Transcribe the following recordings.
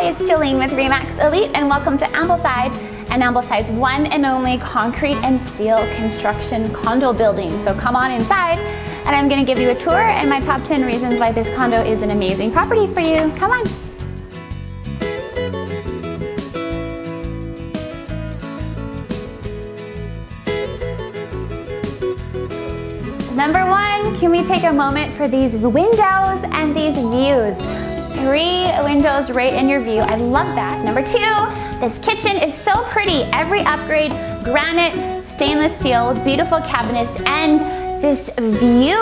it's Jolene with RE/MAX Elite, and welcome to Ambleside, and Ambleside's one and only concrete and steel construction condo building. So come on inside, and I'm going to give you a tour and my top 10 reasons why this condo is an amazing property for you. Come on. Number one, can we take a moment for these windows and these views? 3 windows right in your view. I love that. Number 2, this kitchen is so pretty. Every upgrade, granite, stainless steel, beautiful cabinets, and this view.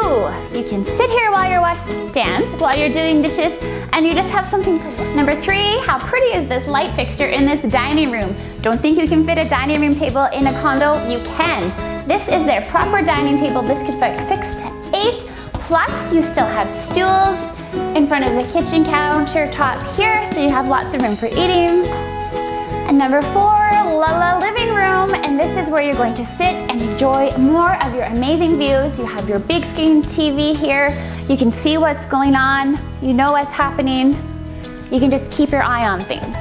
You can sit here while you're while you're doing dishes, and you just have something to look. Number 3, how pretty is this light fixture in this dining room? Don't think you can fit a dining room table in a condo? You can. This is their proper dining table. This could fit 6 to 8, plus you still have stools in front of the kitchen countertop here, so you have lots of room for eating. And number 4, La living room, and this is where you're going to sit and enjoy more of your amazing views. You have your big screen TV here. You can see what's going on. You know what's happening. You can just keep your eye on things.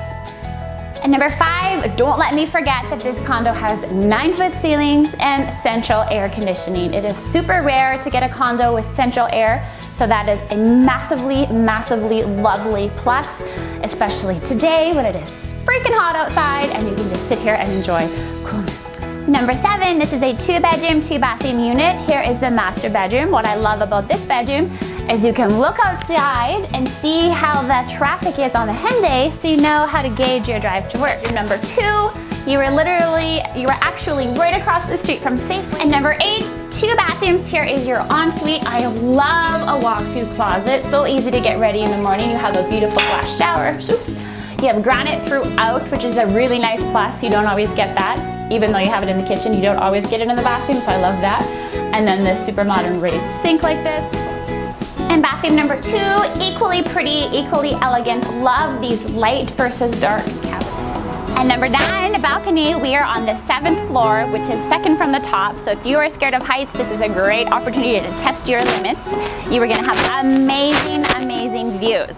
And number 5, don't let me forget that this condo has 9-foot ceilings and central air conditioning. It is super rare to get a condo with central air, so that is a massively, massively lovely plus, especially today when it is freaking hot outside and you can just sit here and enjoy coolness. Number 7, this is a 2-bedroom, 2-bathroom unit. Here is the master bedroom. What I love about this bedroom is you can look outside and see how the traffic is on a Henday, so you know how to gauge your drive to work. Number 2, you are actually right across the street from Safeway. And number 8, 2 bathrooms. Here is your ensuite. I love a walk-through closet. So easy to get ready in the morning. You have a beautiful glass shower. Oops. You have granite throughout, which is a really nice plus. You don't always get that. Even though you have it in the kitchen, you don't always get it in the bathroom, so I love that. And then this super modern raised sink like this. And bathroom number 2, equally pretty, equally elegant. Love these light versus dark cabinets. And number 9, balcony. We are on the 7th floor, which is second from the top. So if you are scared of heights, this is a great opportunity to test your limits. You are gonna have amazing, amazing views.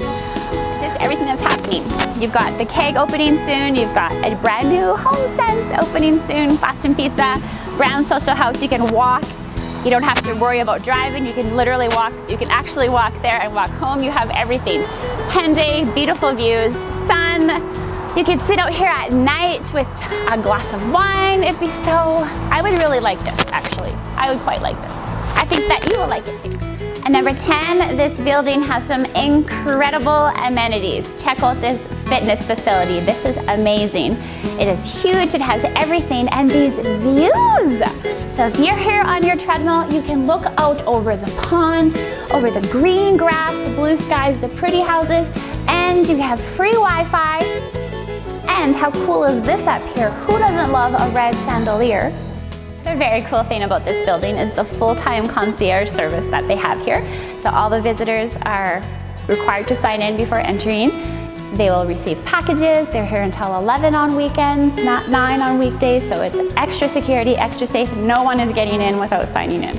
Just everything that's happening. You've got the Keg opening soon. You've got a brand new HomeSense opening soon. Boston Pizza, Brown Social House. You can walk. You don't have to worry about driving. You can literally walk. You can actually walk there and walk home. You have everything. Henday, beautiful views, sun. You can sit out here at night with a glass of wine. It'd be so, I would really like this actually. I would quite like this. I think that you will like it too. And number 10, this building has some incredible amenities. Check out this fitness facility. This is amazing. It is huge, it has everything, and these views. So if you're here on your treadmill, you can look out over the pond, over the green grass, the blue skies, the pretty houses, and you have free Wi-Fi. And how cool is this up here? Who doesn't love a red chandelier? The very cool thing about this building is the full-time concierge service that they have here. So all the visitors are required to sign in before entering. They will receive packages. They're here until 11 on weekends, not 9 on weekdays. So it's extra security, extra safe. No one is getting in without signing in.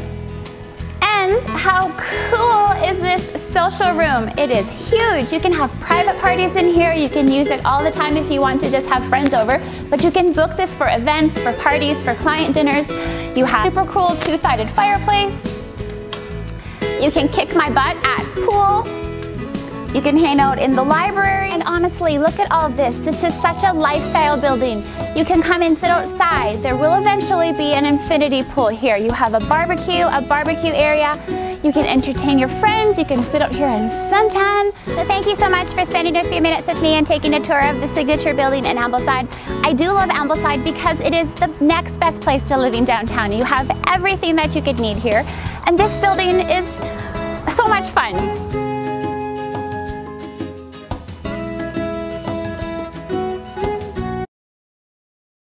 And how cool is this social room? It is huge. You can have private parties in here. You can use it all the time if you want to just have friends over, but you can book this for events, for parties, for client dinners. You have super cool 2-sided fireplace. You can kick my butt at pool. You can hang out in the library. And honestly, look at all this. This is such a lifestyle building. You can come and sit outside. There will eventually be an infinity pool here. You have a barbecue area. You can entertain your friends. You can sit out here and suntan. So thank you so much for spending a few minutes with me and taking a tour of the signature building in Ambleside. I do love Ambleside because it is the next best place to living downtown. You have everything that you could need here. And this building is so much fun.